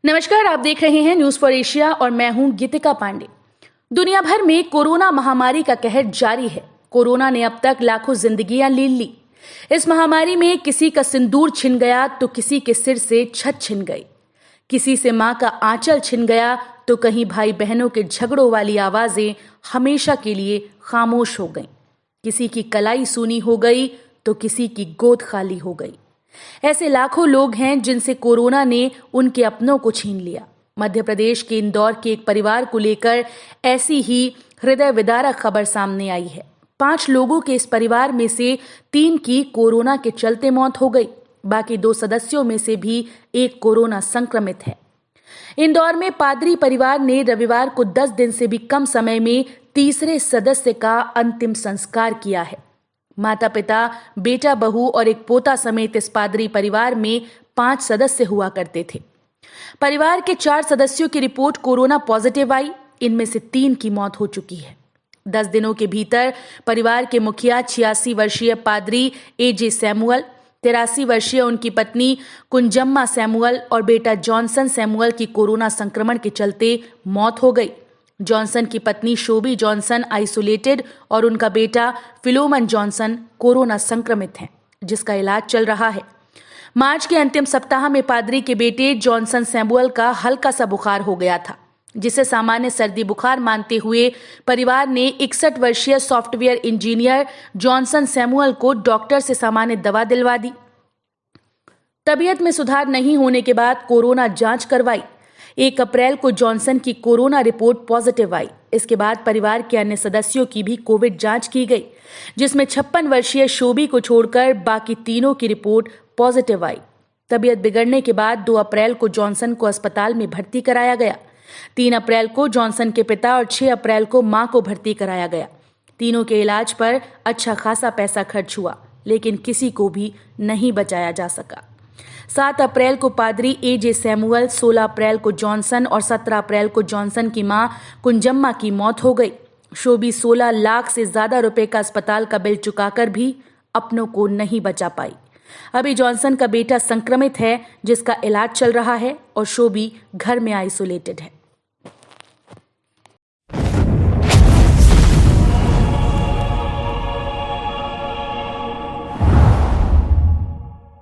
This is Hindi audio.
नमस्कार, आप देख रहे हैं न्यूज फॉर एशिया और मैं हूं गीतिका पांडे। दुनिया भर में कोरोना महामारी का कहर जारी है। कोरोना ने अब तक लाखों जिंदगियां ले ली। इस महामारी में किसी का सिंदूर छिन गया तो किसी के सिर से छत छिन गई, किसी से मां का आंचल छिन गया तो कहीं भाई बहनों के झगड़ों वाली आवाजें हमेशा के लिए खामोश हो गईं। किसी की कलाई सूनी हो गई तो किसी की गोद खाली हो गई। ऐसे लाखों लोग हैं जिनसे कोरोना ने उनके अपनों को छीन लिया। मध्य प्रदेश के इंदौर के एक परिवार को लेकर ऐसी ही हृदय विदारक खबर सामने आई है। 5 लोगों के इस परिवार में से 3 की कोरोना के चलते मौत हो गई। बाकी 2 सदस्यों में से भी एक कोरोना संक्रमित है। इंदौर में पादरी परिवार ने रविवार को 10 दिन से भी कम समय में तीसरे सदस्य का अंतिम संस्कार किया है। माता पिता, बेटा बहू और एक पोता समेत इस पादरी परिवार में 5 सदस्य हुआ करते थे। परिवार के 4 सदस्यों की रिपोर्ट कोरोना पॉजिटिव आई। इनमें से 3 की मौत हो चुकी है। 10 दिनों के भीतर परिवार के मुखिया 86 वर्षीय पादरी एजे सैमुअल, 83 वर्षीय उनकी पत्नी कुंजम्मा सैमुअल और बेटा जॉनसन सैमुअल की कोरोना संक्रमण के चलते मौत हो गई। जॉनसन की पत्नी शोबी जॉनसन आइसोलेटेड और उनका बेटा फिलोमन जॉनसन कोरोना संक्रमित हैं, जिसका इलाज चल रहा है। मार्च के अंतिम सप्ताह में पादरी के बेटे जॉनसन सैमुअल का हल्का सा बुखार हो गया था, जिसे सामान्य सर्दी बुखार मानते हुए परिवार ने 61 वर्षीय सॉफ्टवेयर इंजीनियर जॉनसन सैमुअल को डॉक्टर से सामान्य दवा दिलवा दी। तबीयत में सुधार नहीं होने के बाद कोरोना जांच करवाई। 1 अप्रैल को जॉनसन की कोरोना रिपोर्ट पॉजिटिव आई। इसके बाद परिवार के अन्य सदस्यों की भी कोविड जांच की गई, जिसमें 56 वर्षीय शोबी को छोड़कर बाकी तीनों की रिपोर्ट पॉजिटिव आई। तबीयत बिगड़ने के बाद 2 अप्रैल को जॉनसन को अस्पताल में भर्ती कराया गया। 3 अप्रैल को जॉनसन के पिता और 6 अप्रैल को मां को भर्ती कराया गया। तीनों के इलाज पर अच्छा खासा पैसा खर्च हुआ, लेकिन किसी को भी नहीं बचाया जा सका। 7 अप्रैल को पादरी एजे सैमुअल, 16 अप्रैल को जॉनसन और 17 अप्रैल को जॉनसन की मां कुंजम्मा की मौत हो गई। शोबी 16 लाख से ज्यादा रुपए का अस्पताल का बिल चुकाकर भी अपनों को नहीं बचा पाई। अभी जॉनसन का बेटा संक्रमित है, जिसका इलाज चल रहा है, और शोबी घर में आइसोलेटेड है।